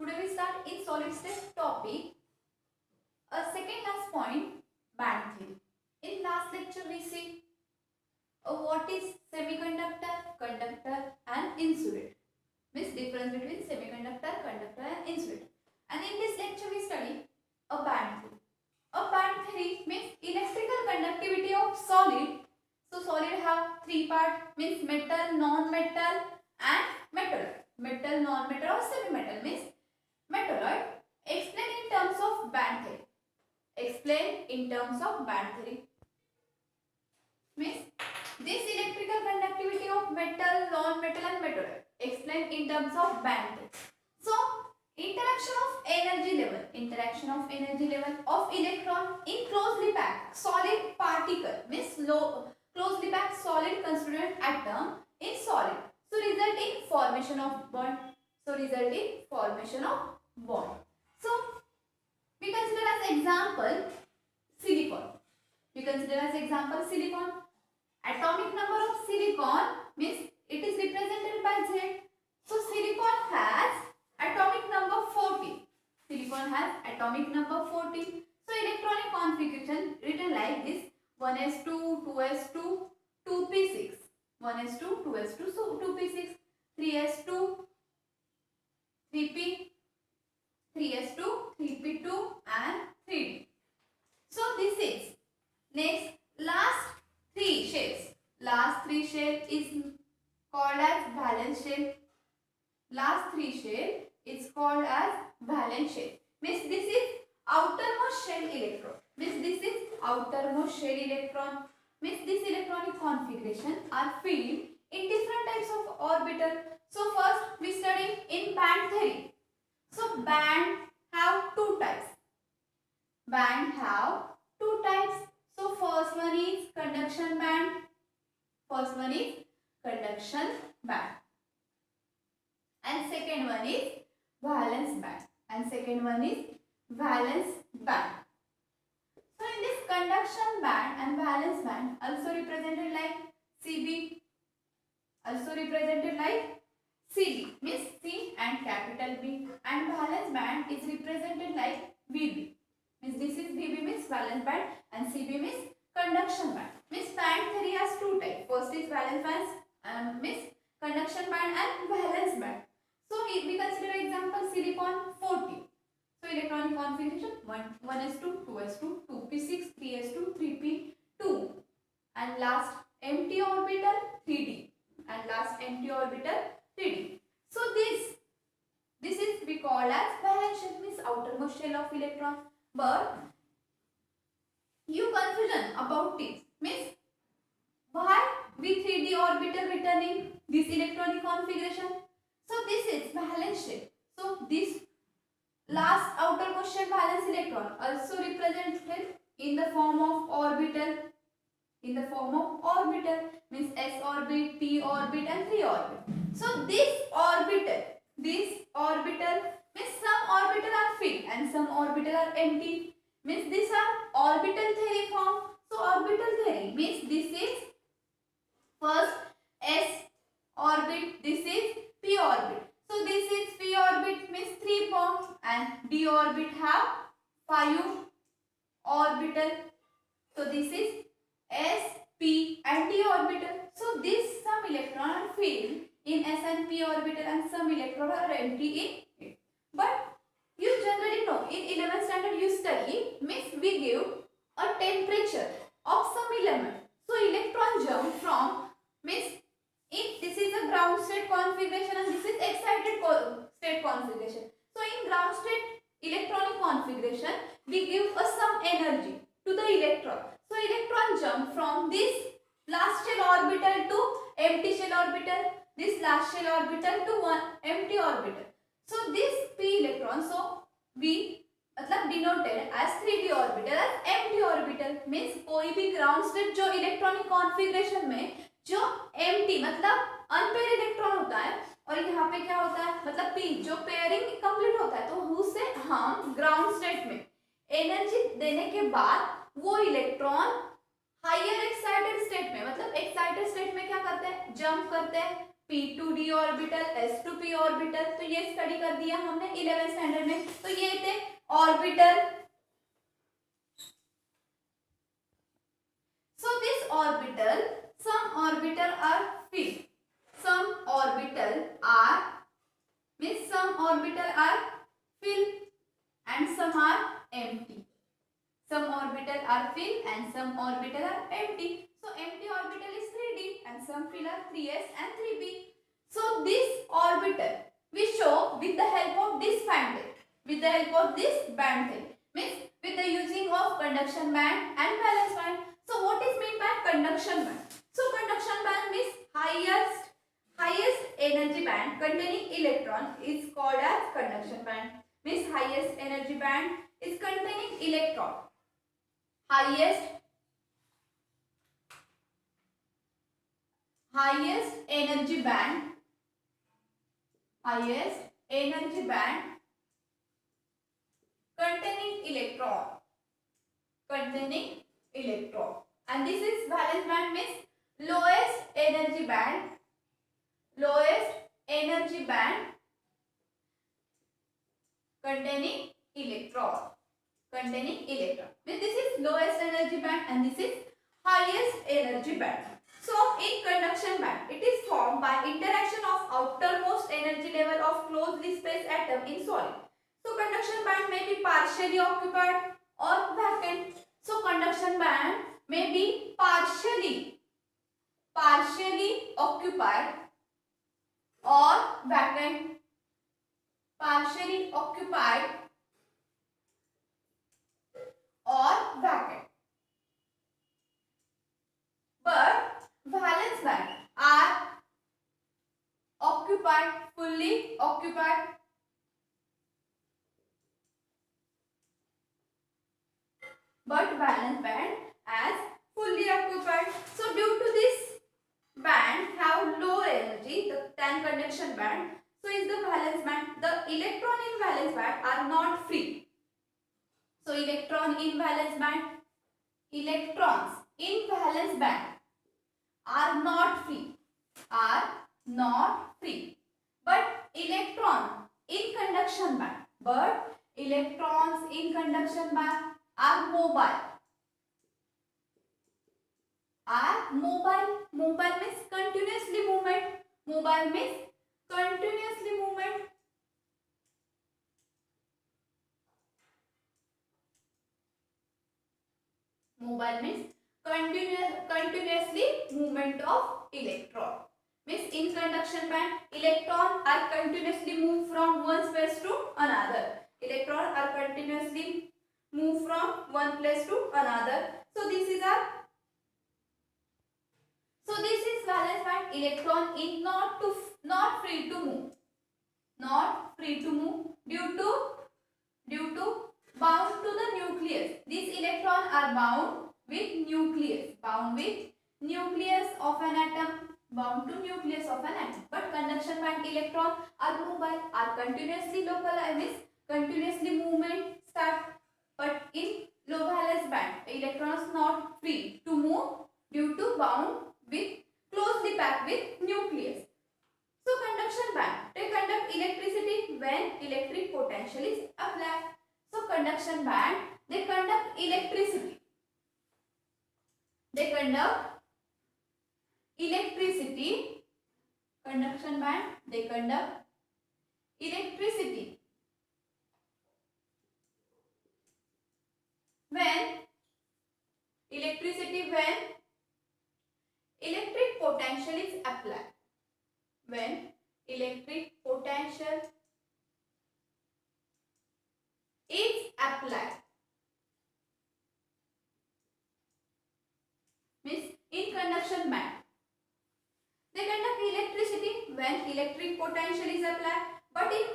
Today we start in solid state topic. A second last point, band theory. In last lecture we see what is semiconductor, conductor and insulator. Means difference between semiconductor, conductor and insulator. And in this lecture we study a band theory. A band theory means electrical conductivity of solid. So solid have three parts, means metal, non-metal and metalloid. Metal, non-metal or semi-metal means metalloid. Explain in terms of band theory. Explain in terms of band theory. Means this electrical conductivity of metal, non-metal and metalloid. Explain in terms of band theory. So interaction of energy level of electron in closely packed solid particle means closely packed solid constituent atom in solid. So result in formation of bond. So we consider as example silicon. Atomic number of silicon means it is represented by Z. So silicon has atomic number 14. So electronic configuration written like this: 1s2, 2s2, 2p6. 1s2, 2s2, so 2p6, 3s2, 3p, 3s2, 3p2 and 3d. So this is next last three shells. Last three shell is called as valence shell. Last three shell is called as valence shell. Means this is outermost shell electron. Means this electronic configuration are filled in different types of orbital. So first we study in band theory. So band have two types. So first one is conduction band. And second one is valence band. So in this conduction band and valence band also represented like CB. Means C and capital B, and valence band is represented like VB. Means this is VB means valence band and CB means conduction band. Means band theory has two types. First is valence band means conduction band and valence band. So we consider example silicon 40. So electronic configuration 1s2, 2s2, 2p6, 3s2, 3p2 and last empty orbital 3d. So this is we call as valence shell, means outermost shell of electron. But you confusion about it means why we 3d orbital returning this electronic configuration. So this is valence shell. So this last outermost shell valence electron also represented in the form of orbital. Means s orbit, p orbit and 3 orbit. So this orbital means some orbital are filled and some orbital are empty. Means these are orbital theory form. So orbital theory means this is first s orbit, this is p orbit. So this is p orbit means 3 form and d orbit have 5 orbital. So this is s, p and d orbital. So this some electron are filled in s and p orbital and some electron are empty in it. But you generally know in 11th standard you study means we give a temperature of some element. So electron jump from means if this is a ground state configuration and this is excited state configuration. So in ground state electronic configuration we give some energy to the electron. So electron jump from this last shell orbital to empty shell orbital, this last shell orbital to one empty orbital. So this p electron, so we denoted as 3d orbital as empty orbital. means कोई भी ground state जो electronic configuration में जो empty unpaired electron होता है और यहाँ पे क्या होता है p जो पेयरिंग कंप्लीट होता है, तो उससे हम ग्राउंड स्टेट में एनर्जी देने के बाद वो इलेक्ट्रॉन हायर एक्साइटेड स्टेट में एक्साइटेड स्टेट में क्या करते हैं, जंप करते हैं p2d ऑर्बिटल, s2p ऑर्बिटल, तो ये स्टडी कर दिया हमने 11th स्टैंडर्ड में। तो ये थे orbital. So this orbital, some orbital are filled, some orbital are means some orbital are filled and some are empty. Some orbital are filled and some orbital are empty. So empty orbital is 3d and some filled are 3s and 3p. So this orbital we show with the help of this band, with the help of this band thing, means with the using of conduction band and valence band. So what is meant by conduction band? So conduction band means highest energy band containing electron is called as conduction band. Means highest energy band is containing electron. Highest energy band, highest energy band containing electron, and this is valence band means lowest energy band containing electron. Means this is lowest energy band and this is highest energy band. So in conduction band, it is formed by interaction of outermost energy level of closely spaced atom in solid. So conduction band may be partially occupied or vacant. So conduction band may be partially occupied or vacant. Partially occupied or vacant. But valence band are occupied, fully occupied. But valence band as fully occupied. So due to this band have low energy than conduction band, so is the valence band. The electron in valence band are not free. So electrons in valence band are not free, but electrons in conduction band are mobile. Mobile means continuously movement. Mobile means continuously movement. Mobile means continuously movement of electron. Means in conduction band, electrons are continuously moved from one space to another. Electrons are continuously moved from one place to another. So this is valence band. Electron is not free to move. Not free to move due to bound to the nucleus. These electrons are bound with nucleus. Of an atom. But conduction band electrons are mobile, are continuously localized, continuously movement start. But in low valence band, electrons not free to move due to bound with closely packed with nucleus. So conduction band, they conduct electricity when electric potential is applied. So conduction band, they conduct electricity. Conduction band, they conduct electricity when electric potential is applied. When electric potential is applied. Means in conduction band, they conduct electricity when electric potential is applied. But in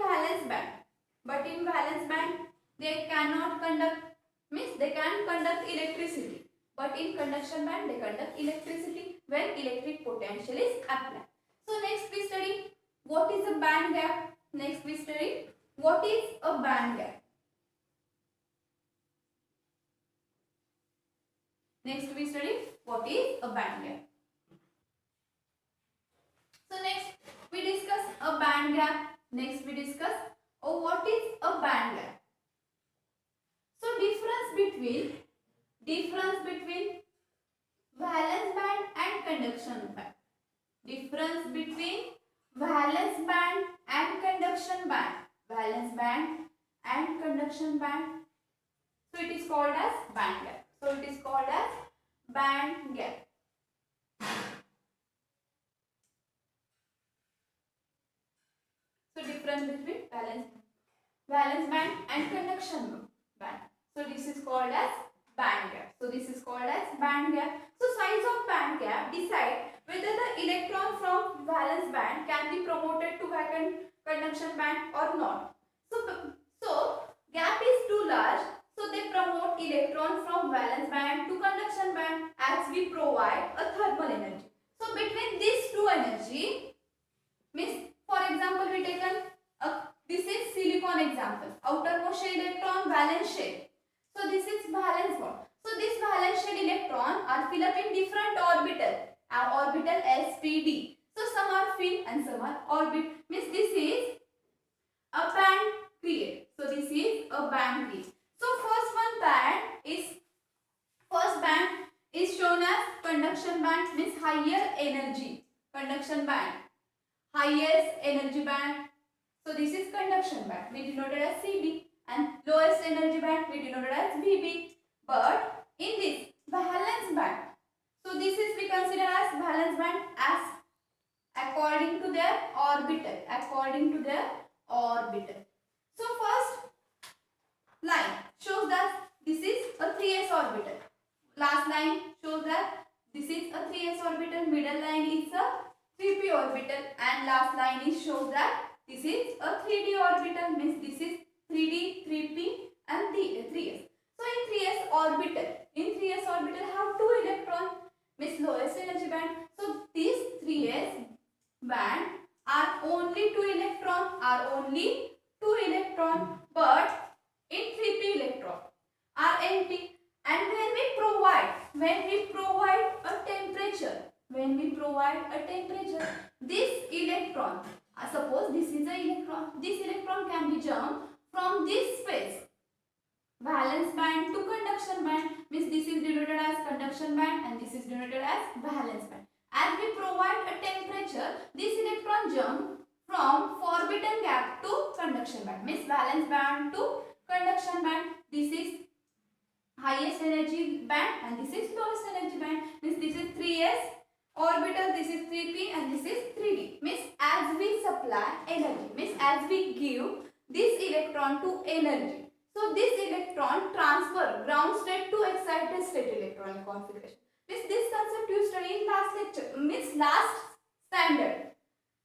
valence band, they cannot conduct. Means they can conduct electricity. But in conduction band, they conduct electricity when electric potential is applied. So next we study what is a band gap. Next we study what is a band gap. So next we discuss a band gap. Next we discuss what is a band gap. So difference between valence band and conduction band. Difference between valence band and conduction band. Valence band and conduction band. So it is called as band gap. So it is called as band gap. So difference between valence band and conduction band. So this is called as band gap. So this is called as band gap. So size of band gap decide whether the electron from valence band can be promoted to vacant conduction band or not. So gap is too large, so they promote electron from valence band to conduction band as we provide a thermal energy. So between these two energy, means for example we taken this is silicon example, outermost shell electron valence shell. So this is valence bond. So this valence shell electron are filled up in different orbital SPD. So some are filled and some are orbit. Means this is a band create. So this is a band create. So first band is shown as conduction band, means higher energy conduction band, highest energy band. So this is conduction band, we denoted as CB, and lowest energy band we denoted as VB. But in this valence band, so this is we consider as valence band as according to their orbital. So first line shows that this is a 3s orbital. Last line shows that this is a 3s orbital. Middle line is a 3p orbital, and last line is shows that this is a 3d orbital. Means this is 3d, 3p, and 3s. So in 3s orbital have 2 electrons, means lowest energy band. So these 3s band are only 2 electron, but in 3p electron are empty. And when we provide a temperature, this electron, suppose this is a electron, this electron can be jumped from this space, valence band to conduction band. Means this is denoted as conduction band and this is denoted as valence band. As we provide a temperature, this electron jump from forbidden gap to conduction band, means valence band to conduction band. This is highest energy band and this is lowest energy band. Means this is 3s orbital, this is 3p and this is 3d. Means as we supply energy, means as we give this electron to energy, so this electron transfer ground state to excited state electronic configuration. Means this concept you study in last lecture, means last standard,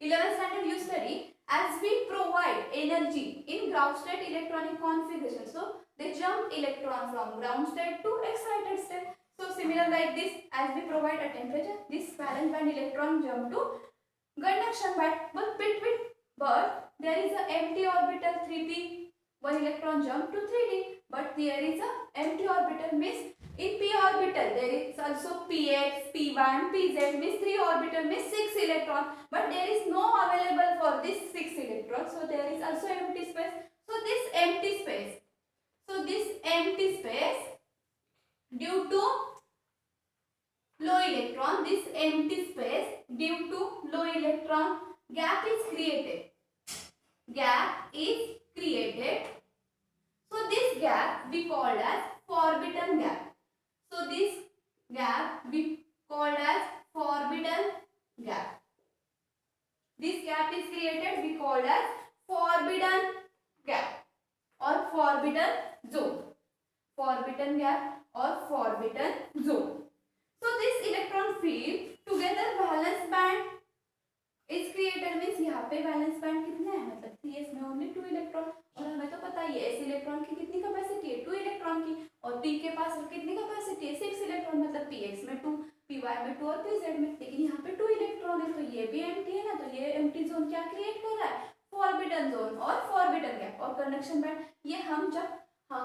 11th standard you study. As we provide energy in ground state electronic configuration, so they jump electron from ground state to excited state. So similar like this, as we provide a temperature, this valence band electron jump to conduction band. But there is an empty orbital 3p, one electron jump to 3d. But there is a empty orbital, means in p orbital there is also px, p1, pz, means 3 orbital, means 6 electron. But there is no available for this 6 electron, so there is also empty space. So this empty space due to low electron, gap is created. So this gap we called as forbidden gap. So this gap we called as forbidden gap. This gap is created, we called as forbidden gap or forbidden zone. Forbidden gap or forbidden zone. So this electron field together valence band is created. means यहाँ पे valence band कितना है, मतलब 3s में only 2 electron, और हमें तो पता ही है s इलेक्ट्रॉन की कितनी कैपेसिटी है, 2 इलेक्ट्रॉन की, और p के पास कितनी कैपेसिटी है, 6 इलेक्ट्रॉन, मतलब px में 2, py में 2 और pz में, लेकिन यहाँ पे 2 इलेक्ट्रॉन है, तो ये भी एम्प्टी है ना, तो ये एम्प्टी जोन क्या क्रिएट कर रहा है, फॉरबिडन जोन और फॉरबिडन गैप. और कंडक्शन बैंड, ये हम जब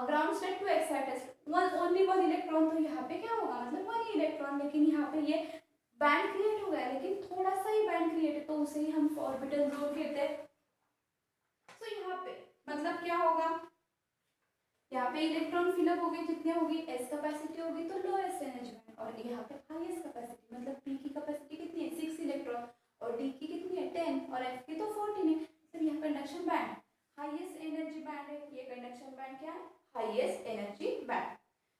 ground state to excited only 1 electron, तो यहाँ पे क्या होगा, मतलब 1 इलेक्ट्रॉन, लेकिन यहाँ पे ये बैंड क्रिएट हो गया लेकिन थोड़ा सा ही बैंड क्रिएट है तो उसे ही हम ऑर्बिटल जोन कहते हैं। तो यहाँ पे मतलब क्या होगा, यहाँ पे इलेक्ट्रॉन फिलअप हो गए, जितने होगी एस कैपेसिटी होगी तो लोएस्ट एनर्जी बैंड, और यहाँ पे हाईएस्ट कैपेसिटी मतलब पी की कैपेसिटी कितनी है 6 इलेक्ट्रॉन और डी की कितनी है 10 और एफ की तो 14 है। तो यह conduction band highest energy band है, ये कंडक्शन बैंड क्या है हाईएस्ट एनर्जी बैंड।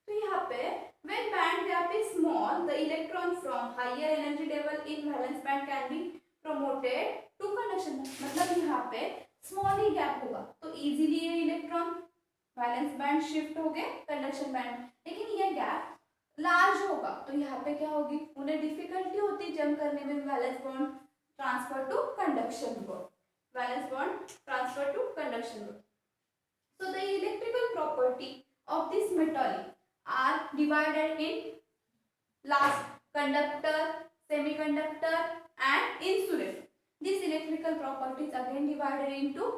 तो यहाँ पे when band gap is small the electron from higher energy level in valence band can be promoted to conduction band, मतलब यहाँ पे स्मॉल ही गैप होगा तो इजीली ये इलेक्ट्रॉन वैलेंस बैंड शिफ्ट हो गए कंडक्शन बैंड में, लेकिन ये गैप लार्ज होगा तो यहाँ पे क्या होगी, उन्हें डिफिकल्टी होती जंप करने में valence bond transfer to conduction bond, valence bond transfer to conduction bond. So the electrical property of this metal are divided in last conductor, semiconductor and insulator. These electrical properties again divided into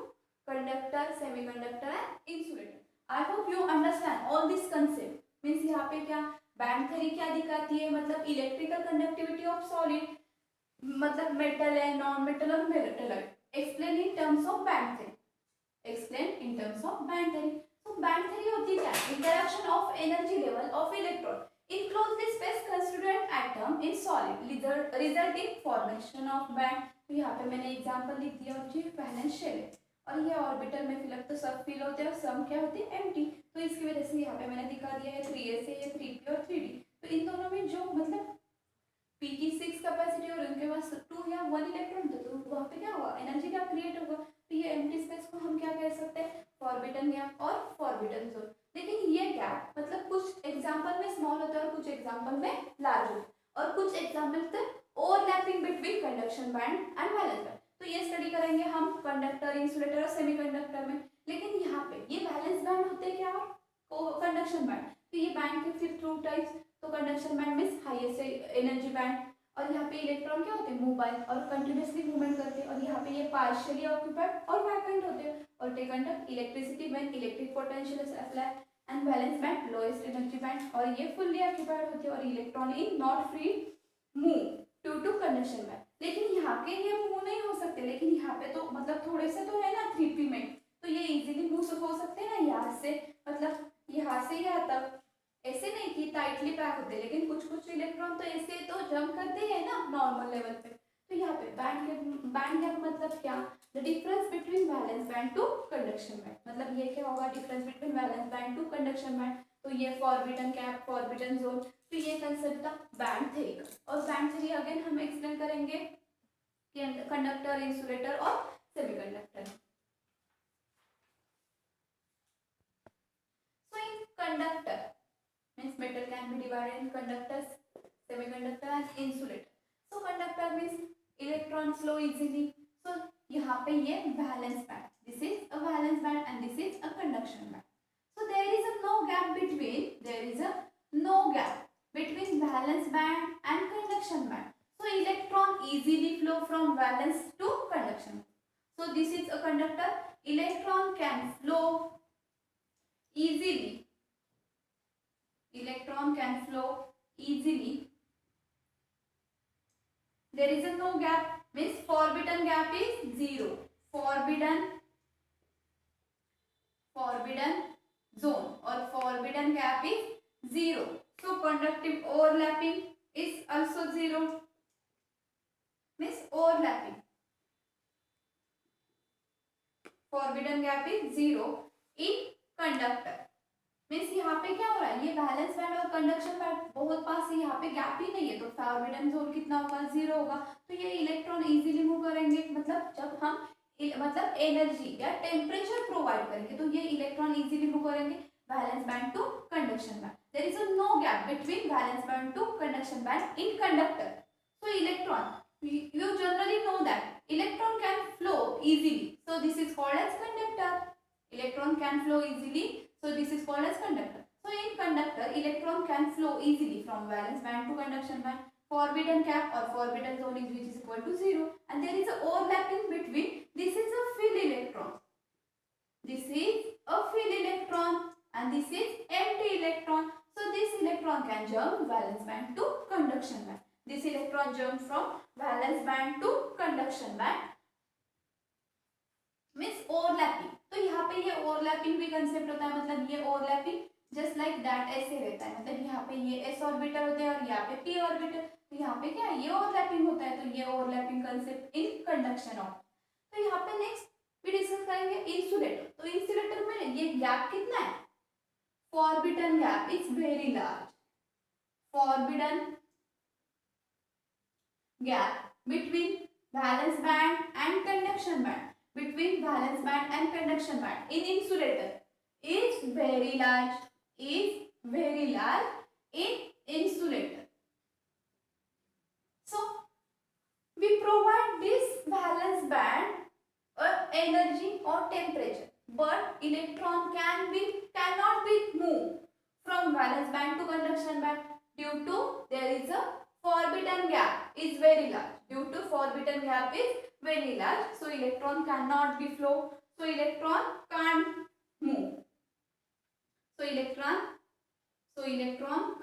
conductor, semiconductor and insulator. I hope you understand all this concept. Means यहाँ पे क्या band theory क्या दिखाती है, मतलब electrical conductivity of solid, मतलब metal है non metal और मेटल है, explain in terms of band theory, explain in terms of band theory. तो बैंड थ्योरी होती है क्या, interaction of energy level of electron in closely spaced constituent atom in solid result in formation of band। तो यहाँ पे मैंने example लिख दिया जी वैलेंस शेल है और ये ऑर्बिटल में फिलअप तो सब फिल होते हैं और सम क्या होती है एम्प्टी, तो इसकी वजह से यहाँ पे मैंने दिखा दिया है 3s है ये 3p और 3d। तो इन दोनों में जो मतलब p की 6 कैपेसिटी और उनके पास 2 या 1 इलेक्ट्रॉन तो वहाँ पे क्या होगा एनर्जी गैप क्रिएट होगा। तो ये एम्प्टी स्पेस को हम क्या कह सकते हैं फॉरबिडन गैप और फॉरबिडन जोन। लेकिन ये गैप मतलब कुछ एग्जांपल में स्मॉल होता है और कुछ एग्जांपल में लार्ज होता है और कुछ एग्जांपल तक overlapping between conduction band and valence band. तो ये स्टडी करेंगे हम कंडक्टर, इंसुलेटर और सेमीकंडक्टर में। लेकिन यहाँ पे ये वैलेंस बैंड होते हैं क्या और कंडक्शन बैंड। तो ये बैंड के फिर टू टाइप्स, तो conduction band means highest energy band और यहाँ पे इलेक्ट्रॉन क्या होते हैं मोबाइल और कंटिन्यूअसली मूवमेंट करते हैं और यहाँ पे ये पार्शियली ऑक्यूपाइड और वैकेंट होते हैं और they conduct electricity when electric potential is applied and valence band lowest energy band और ये फुल्ली ऑक्यूपाइड होते हैं और electron in not free move due to conduction band. लेकिन यहाँ के ये मूव नहीं हो सकते, लेकिन यहाँ पे तो मतलब थोड़े से तो है ना 3p में, तो ये इजीली मूव हो सकते हैं ना यहाँ से, मतलब यहाँ से यहाँ तक, ऐसे नहीं कि टाइटली पैक होते, लेकिन कुछ कुछ इलेक्ट्रॉन तो ऐसे तो जंप करते हैं ना नॉर्मल लेवल पे। तो यहाँ पे बैंड गैप मतलब क्या, the difference between valence band to conduction band, मतलब ये क्या होगा difference between valence band to conduction band. तो ये फॉरबिडन गैप फॉरबिडन जोन, तो ये कंसेप्ट था बैंड थ्योरी का। और बैंड थ्योरी अगेन हम एक्सप्लेन करेंगे कंडक्टर, इंसुलेटर और semiconductor. So in conductor means metal can be divided in conductors, semiconductor and insulator. So conductor means electron flow easily. So यहाँ पे ये valence band, this is a valence band and this is a conduction band. So there is a no gap between valence band and conduction band. So electron easily flow from valence to conduction. So this is a conductor, electron can flow easily. Electron can flow easily. There is a no gap means forbidden gap is 0. Forbidden zone or forbidden gap is 0. So conductive overlapping is also 0. Means overlapping. Forbidden gap is 0 in conductor. Means यहाँ पे क्या हो रहा है, ये valence band और conduction band बहुत पास है, यहाँ पे गैप ही नहीं है तो फॉरबिडन जोन कितना होगा 0 होगा। तो ये इलेक्ट्रॉन इजीली मूव करेंगे, मतलब जब हम मतलब एनर्जी या टेम्परेचर प्रोवाइड करेंगे तो ये इलेक्ट्रॉन इजीली मूव करेंगे valence band to conduction band. There is a no gap between valence band to conduction band in conductor. So electron you generally know that electron can flow easily, so this is called as conductor. Electron can flow easily, so this is called as conductor. So in conductor electron can flow easily from valence band to conduction band. Forbidden gap or forbidden zone is which is equal to 0 and there is a overlapping between, this is a field electron, this is a field electron and this is empty electron. So this electron can jump valence band to conduction band. this electron jump from valence band to conduction band means overlapping. तो यहाँ पे ये overlapping भी concept होता है, मतलब ये overlapping just like that ऐसे रहता है, मतलब यहाँ पे ये s ऑर्बिटल होते हैं और यहाँ पे p ऑर्बिटल, तो यहाँ पे क्या है ये ओवरलैपिंग होता है, तो ये overlapping concept in conduction of. तो यहाँ पे नेक्स्ट भी डिस्कस करेंगे इंसुलेटर। तो इंसुलेटर में ये गैप कितना है, forbidden gap is very large, forbidden gap between valence band and conduction band, between valence band and conduction band in insulator is very large in insulator. So we provide this valence band energy or temperature, but electron cannot be moved from valence band to conduction band due to there is a forbidden gap is very large, due to forbidden gap is very large, so electron cannot be flow, so electron can't move, so electron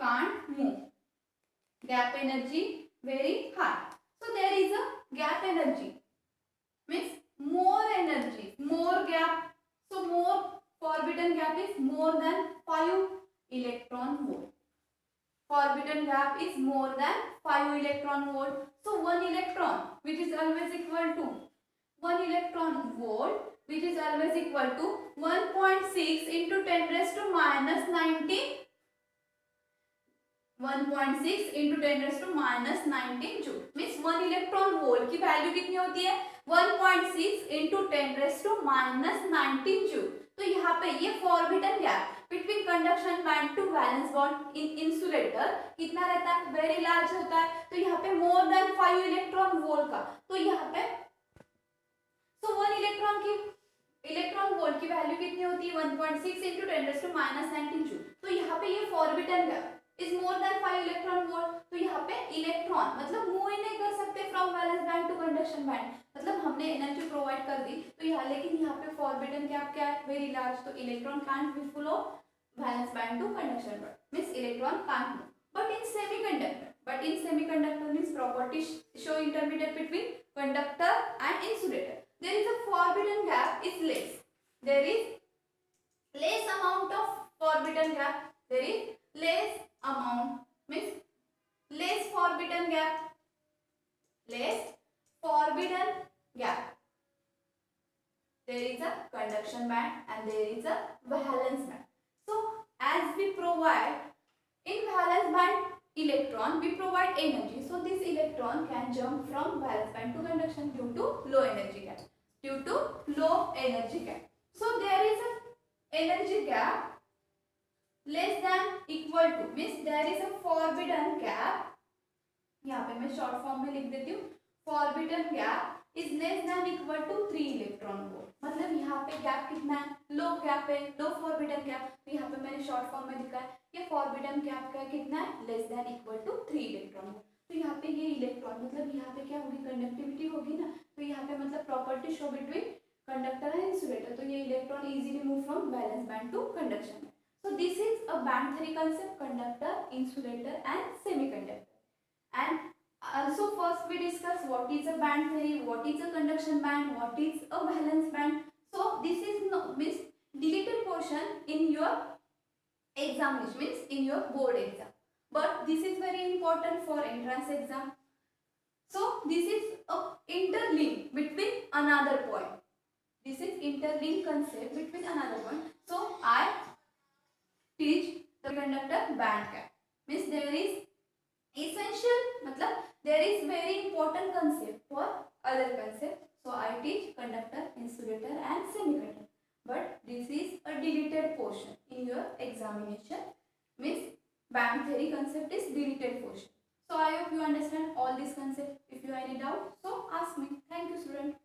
can't move, gap energy very high. So there is a gap energy means more energy, more gap, so more forbidden gap is more than 5 electron volt, forbidden gap is more than 5 electron volt. So 1 electron which is always equal to 1 electron volt which is always equal to 1.6 into 10 raised to minus 19, 1.6 into 10 raised to minus 19 joule means 1 electron volt की value कितनी होती है 1.6 into 10 raised to minus 19 joule। तो यहाँ पे ये forbidden gap between conduction band to valence bond in insulator कितना रहता है, very large होता है, तो यहाँ पे more than 5 electron volt का, तो यहाँ पे so 1 electron volt की वैल्यू कितनी होती है 1.6 into 10 raised to minus 19 joule। तो यहाँ पे ये forbidden gap is more than 5 electron volt, तो यहाँ पे इलेक्ट्रॉन मतलब मूव ही नहीं कर सकते from valence band to conduction band, मतलब हमने एनर्जी प्रोवाइड कर दी, तो यहाँ लेकिन यहाँ पे फॉरबिडन गैप क्या है वेरी लार्ज, तो electron can't be flow valence band to conduction band means electron can't move. But in semiconductor means property show intermediate between conductor and insulator, there is a forbidden gap is less, there is less amount of forbidden gap, there is less amount means less forbidden gap, less forbidden gap, there is a conduction band and there is a valence band. So as we provide in valence band electron we provide energy, so this electron can jump from valence band to conduction due to low energy gap, due to low energy gap. So there is a energy gap less than equal to means there is a forbidden gap, यहाँ पे मैं short form में लिख देती हूँ, forbidden gap is less than equal to 3 electron volt, मतलब यहाँ पे गैप कितना है लो गैप है, लो फॉरबिडन गैप, तो यहाँ पे मैंने शॉर्ट फॉर्म में लिखा है ये फॉरबिडन गैप का कितना है less than equal to 3 electron volt. तो यहाँ पे ये इलेक्ट्रॉन मतलब यहाँ पे क्या होगी कंडक्टिविटी होगी ना, तो यहाँ पे मतलब property show between conductor and insulator, तो ये electron easily move from valence band to conduction. So this is a band theory concept, conductor, insulator and semiconductor. And also first we discuss what is a band theory, what is a conduction band, what is a valence band. So this is no means deleted portion in your examination, means in your board exam. But this is very important for entrance exam. So this is a interlink between another point. This is interlink concept between another point. So I teach the conductor band gap means there is essential मतलब there is very important concept for other concept, so I teach conductor, insulator and semiconductor, but this is a deleted portion in your examination means band theory concept is deleted portion. So I hope you understand all these concepts. If you have any doubt so ask me. Thank you student.